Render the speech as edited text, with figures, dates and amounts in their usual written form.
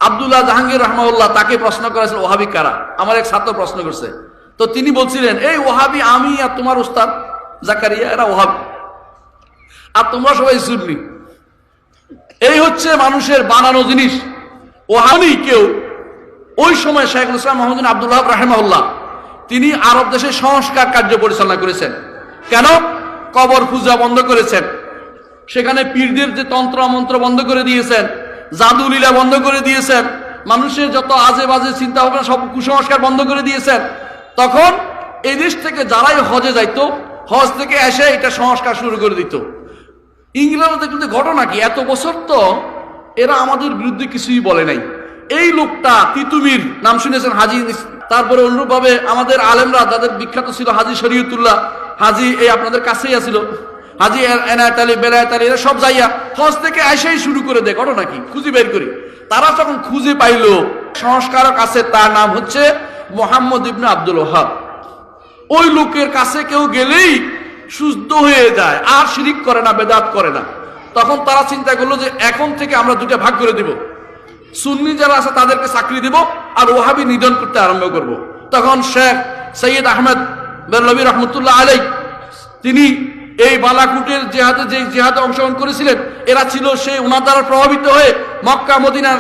আব্দুল্লাহ জাহাঙ্গীর রহমাউল্লাহ তাকে প্রশ্ন করেছিল ওহাবি কারা। আমার এক ছাত্র প্রশ্ন করছে, তো তিনি বলছিলেন এই ওহাবি আমি আর তোমার উস্তাদ জাকারিয়া এরা ওহাবি, আর তোমরা সবাই সুন্নি। এই হচ্ছে মানুষের বানানো জিনিস। ওহাবি কেউ ওই সময় শেখুল ইসলাম মোহাম্মদ আব্দুল ওয়াহাব রাহিমাহুল্লাহ তিনি আরব দেশে সংস্কার কার্য পরিচালনা করেছেন। কেন? কবর পূজা বন্ধ করেছেন, সেখানে পীরদের যে তন্ত্র মন্ত্র বন্ধ করে দিয়েছেন, জাদু লীলা বন্ধ করে দিয়েছেন, মানুষের যত আজে বাজে চিন্তা ভাবনা সব কুসংস্কার বন্ধ করে দিয়েছেন। তখন এই দেশ থেকে যারাই হজে যাইতো, হজ থেকে এসে এটা সংস্কার শুরু করে দিত। ইংল্যান্ডে দেখতে ঘটনা কি, এত বছর তো এরা আমাদের বিরুদ্ধে কিছুই বলে নাই। এই লোকটা তিতুমির নাম শুনেছেন, হাজি। তারপরে অনুরূপভাবে আমাদের আলেমরা যাদের বিখ্যাত ছিল হাজি শরীয়তুল্লাহ, হাজি এই আপনাদের কাছেই আছিল, হাজি এনায়েত আলী, বেলায়েত আলী, এরা সব যাইয়া হজ থেকে এসেই শুরু করে দেয়। ঘটনা কি খুঁজে বের করি। তারা যখন খুঁজে পাইল সংস্কারক আছে, তার নাম হচ্ছে মোহাম্মদ ইবনে আব্দুল ওয়াহাব। ওই লোকের কাছে কেউ গেলেই শুদ্ধ হয়ে যায়, আর শিরিক করে না, বেদাত করে না। তখন তারা চিন্তা করলো যে এখন থেকে আমরা দুটা ভাগ করে দিব, সুন্নি যারা আছে তাদেরকে চাকরি দিব, আর ওহাবি নিধন করতে আরম্ভ করব। তখন শেখ সৈয়দ আহমেদ বেরলভী রহমতুল্লাহ আলাই তিনি এই বালাকুটের জেহাদে যে জেহাদে অংশগ্রহণ করেছিলেন, এরা ছিল সেই ওনার দ্বারা প্রভাবিত হয়ে মক্কা মদিনা